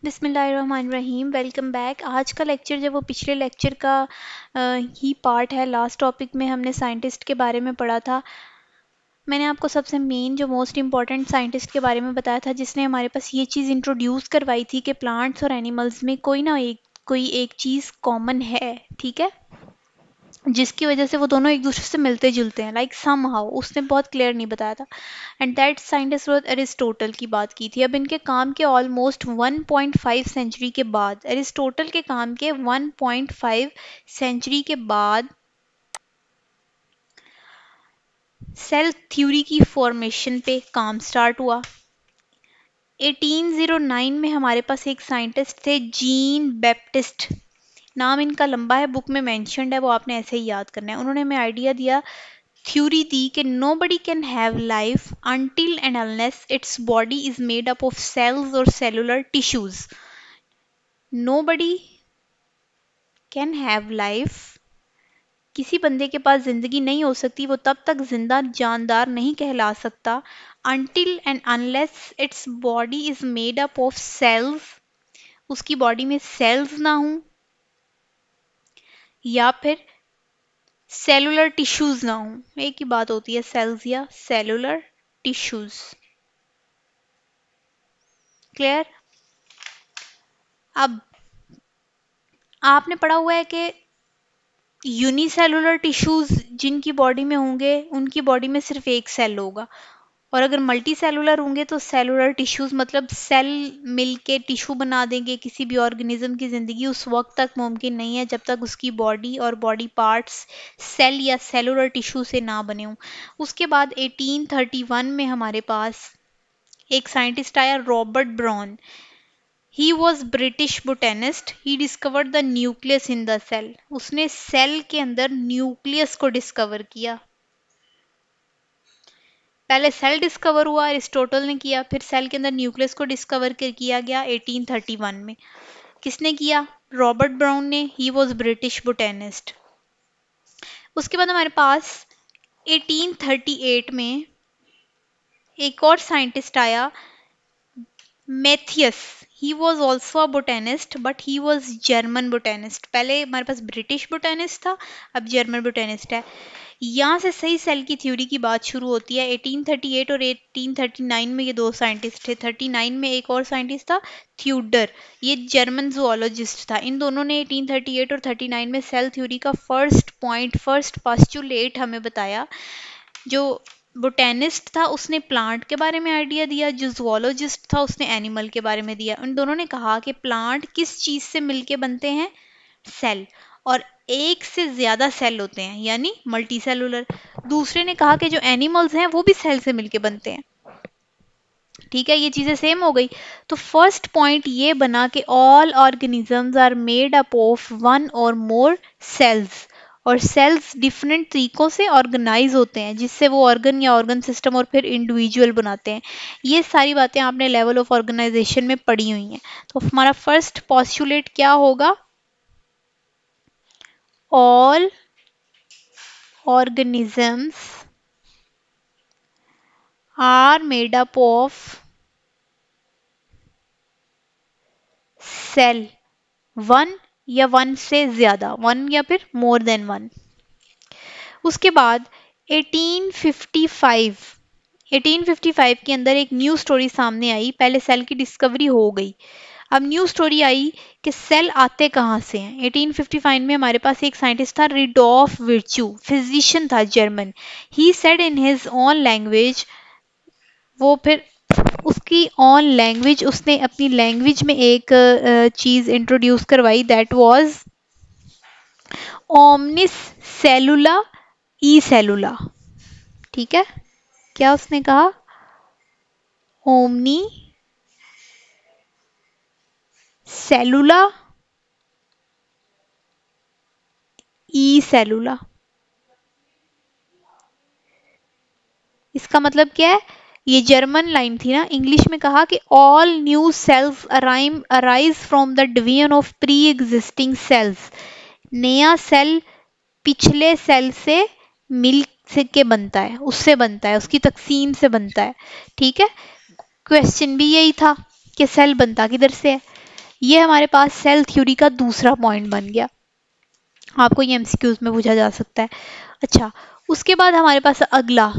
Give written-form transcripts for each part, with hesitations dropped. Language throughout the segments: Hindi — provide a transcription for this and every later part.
बिस्मिल्लाहिर्रहमानिर्रहीम। Welcome back. आज का लेक्चर जब वो पिछले लेक्चर का ही पार्ट है। लास्ट टॉपिक में हमने साइंटिस्ट के बारे में पढ़ा था। मैंने आपको सबसे मेन जो मोस्ट इम्पॉर्टेंट साइंटिस्ट के बारे में बताया था जिसने हमारे पास ये चीज़ इंट्रोड्यूस करवाई थी कि प्लांट्स और एनिमल्स में कोई एक चीज़ कॉमन है, ठीक है, जिसकी वजह से वो दोनों एक दूसरे से मिलते जुलते हैं, लाइक सम हाउ। उसने बहुत क्लियर नहीं बताया था। And that scientist was Aristotle की बात की थी। अब इनके काम के ऑलमोस्ट 1.5 सेंचुरी के बाद, एरिस्टोटल के काम के 1.5 सेंचुरी के बाद सेल थ्योरी की फॉर्मेशन पे काम स्टार्ट हुआ। 1809 में हमारे पास एक साइंटिस्ट थे, जीन बैप्टिस्ट। नाम इनका लंबा है, बुक में मेंशन्ड है, वो आपने ऐसे ही याद करना है। उन्होंने हमें आइडिया दिया, थ्योरी दी कि nobody can have life until and unless its body is made up of cells or cellular tissues. Nobody can have life, किसी बंदे के पास जिंदगी नहीं हो सकती, वो तब तक जिंदा जानदार नहीं कहला सकता, until and unless its body is made up of cells, उसकी बॉडी में सेल्स ना हो या फिर सेलुलर टिश्यूज ना हो। एक ही बात होती है, सेल्स या सेलुलर टिश्यूज। क्लियर? अब आपने पढ़ा हुआ है कि यूनिसेलुलर टिश्यूज जिनकी बॉडी में होंगे उनकी बॉडी में सिर्फ एक सेल होगा, और अगर मल्टी सेलुलर होंगे तो सेलुलर टिश्यूज मतलब सेल मिलके टिश्यू बना देंगे। किसी भी ऑर्गेनिज्म की ज़िंदगी उस वक्त तक मुमकिन नहीं है जब तक उसकी बॉडी और बॉडी पार्ट्स सेल या सेलुलर टिश्यू से ना बने हों। उसके बाद 1831 में हमारे पास एक साइंटिस्ट आया, Robert brown. He was British botanist. He discovered the nucleus in the cell. उसने सेल के अंदर न्यूक्लियस को डिस्कवर किया। पहले सेल डिस्कवर हुआ, एरिस्टोटल ने किया, फिर सेल के अंदर न्यूक्लियस को डिस्कवर किया गया 1831 में। किसने किया? रॉबर्ट ब्राउन ने। He was British botanist. उसके बाद हमारे पास 1838 में एक और साइंटिस्ट आया, Matthias. He was also a botanist but he was German botanist. पहले हमारे पास ब्रिटिश बोटेनिस्ट था, अब जर्मन बोटेनिस्ट है। यहाँ से सही सेल की थ्योरी की बात शुरू होती है। 1838 और 1839 में ये दो साइंटिस्ट थे। 39 में एक और साइंटिस्ट था, थ्यूडर। ये जर्मन जूलॉजिस्ट था। इन दोनों ने 1838 और 39 में सेल थ्योरी का फर्स्ट पोस्टुलेट हमें बताया। जो बोटेनिस्ट था उसने प्लांट के बारे में आइडिया दिया, जो जूलॉजिस्ट था उसने एनिमल के बारे में दिया। उन दोनों ने कहा कि प्लांट किस चीज से मिलके बनते हैं? सेल। और एक से ज्यादा सेल होते हैं, यानी मल्टी सेलुलर। दूसरे ने कहा कि जो एनिमल्स हैं वो भी सेल से मिलके बनते हैं। ठीक है, ये चीजें सेम हो गई। तो फर्स्ट पॉइंट ये बना कि all organisms are made up of one or more cells, और सेल्स डिफरेंट तरीकों से ऑर्गेनाइज होते हैं जिससे वो ऑर्गन या ऑर्गन सिस्टम और फिर इंडिविजुअल बनाते हैं। ये सारी बातें आपने लेवल ऑफ ऑर्गेनाइजेशन में पढ़ी हुई हैं। तो हमारा फर्स्ट पॉस्टुलेट क्या होगा? All organisms are made up of cell, one या वन से ज्यादा, वन या फिर मोर देन वन। उसके बाद 1855 1855 के अंदर एक न्यू स्टोरी सामने आई। पहले सेल की डिस्कवरी हो गई, अब न्यू स्टोरी आई कि सेल आते कहाँ से हैं। 1855 में हमारे पास एक साइंटिस्ट था, रिडोल्फ विर्चू, फिजिशियन था, German. He said in his own language, वो फिर उसकी ऑन लैंग्वेज, उसने अपनी लैंग्वेज में एक चीज इंट्रोड्यूस करवाई, that was omnis cellula e सेलुला। ठीक है, क्या उसने कहा? Omni सेलुला e सेलुला। इसका मतलब क्या है? ये जर्मन लाइन थी ना, इंग्लिश में कहा कि all new sales arise from the division of pre existing sales. नया सेल पिछले सेल से मिल से के बनता है, उससे बनता है, उसकी तकसीम से बनता है। ठीक है, क्वेश्चन भी यही था कि सेल बनता किधर से है। ये हमारे पास सेल थ्योरी का दूसरा पॉइंट बन गया, आपको ये एमसीक्यूज में पूछा जा सकता है। अच्छा, उसके बाद हमारे पास अगला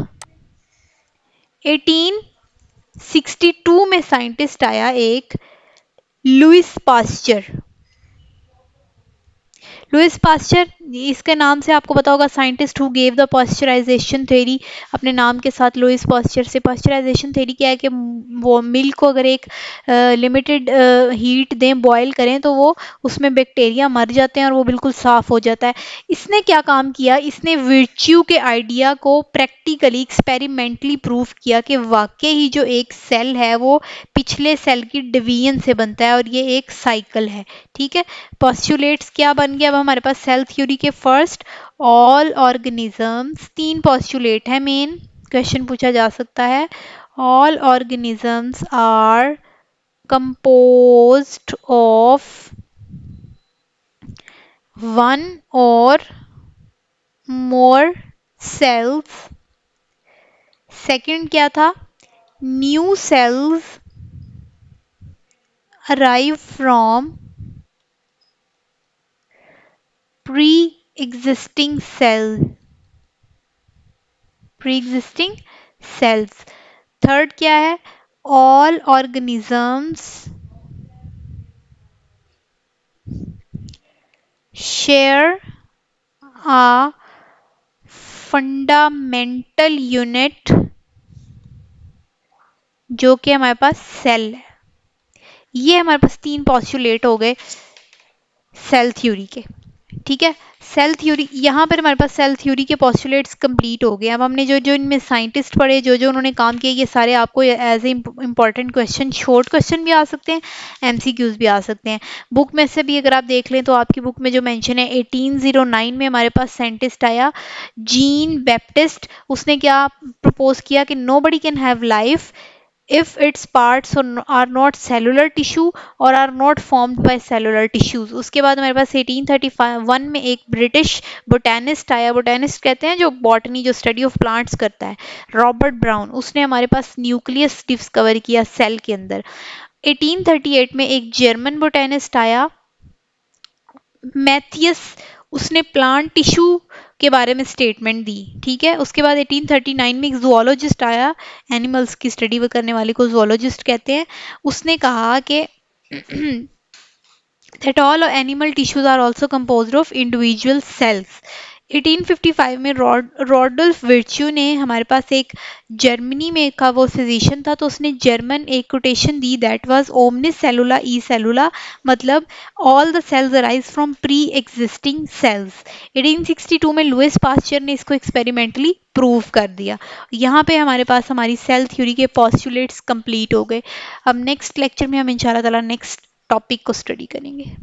1862 में साइंटिस्ट आया एक लुइस पास्चर। लुइस पास्चर, इसके नाम से आपको पता होगा, scientist who gave the pasteurisation theory, अपने नाम के साथ लुइस पास्चर से। पास्चराइजेशन थ्योरी क्या है कि वो मिल्क को अगर एक लिमिटेड हीट दें, बॉयल करें, तो वो उसमें बैक्टीरिया मर जाते हैं और वो बिल्कुल साफ हो जाता है। इसने क्या काम किया, इसने वर्च्यू के आइडिया को प्रैक्टिकली एक्सपेरिमेंटली प्रूव किया कि वाकई ही जो एक सेल है वो पिछले सेल की डिवीजन से बनता है और ये एक साइकिल है। ठीक है, पोस्टुलेट्स क्या बन गया अब हमारे पास सेल थ्योरी के? फर्स्ट, ऑल ऑर्गेनिजम्स, 3 पोस्टुलेट है मेन, क्वेश्चन पूछा जा सकता है। All organisms are composed of one or more cells। Second क्या था? New cells arrive from pre existing cells. Third क्या है? All organisms share a fundamental unit जो कि हमारे पास सेल है। ये हमारे पास 3 पॉस्टुलेट हो गए सेल थ्योरी के। ठीक है, सेल थ्योरी, यहाँ पर हमारे पास सेल थ्योरी के पॉस्टुलेट्स कंप्लीट हो गए। अब हमने जो जो इनमें साइंटिस्ट पढ़े, जो जो उन्होंने काम किया, ये सारे आपको as a important question, short question भी आ सकते हैं, एमसीक्यूज भी आ सकते हैं। बुक में से भी अगर आप देख लें तो आपकी बुक में जो मेंशन है 1809 में हमारे पास साइंटिस्ट आया जीन बैप्टिस्ट। उसने क्या प्रपोज किया कि nobody can have life if its parts are not cellular tissue or are not formed by cellular tissues। उसके बाद हमारे पास 1831 में एक ब्रिटिश बोटेनिस्ट आया, बोटेनिस्ट कहते हैं जो बॉटनी, जो स्टडी ऑफ प्लांट्स करता है, रॉबर्ट ब्राउन। उसने हमारे पास न्यूक्लियस डिस्कवर किया सेल के अंदर। 1838 में एक जर्मन बोटेनिस्ट आया मैथियस, उसने प्लांट टिश्यू के बारे में स्टेटमेंट दी। ठीक है, उसके बाद 1839 में एक जूलॉजिस्ट आया, एनिमल्स की स्टडी करने वाले को जूलॉजिस्ट कहते हैं। उसने कहा कि that all animal tissues are also composed of individual cells। 1855 में रॉडोल्फ विर्च्यू ने, हमारे पास एक जर्मनी में का वो फिजिशियन था, तो उसने जर्मन एक कोटेशन दी, that was omnis cellula e cellula, मतलब all the cells arise from pre existing cells. 1862 में लुइस पास्चर ने इसको एक्सपेरिमेंटली प्रूव कर दिया। यहाँ पे हमारे पास हमारी सेल थ्योरी के पॉस्टुलेट्स कंप्लीट हो गए। अब नेक्स्ट लेक्चर में हम इंशाल्लाह ताला नेक्स्ट टॉपिक को स्टडी करेंगे।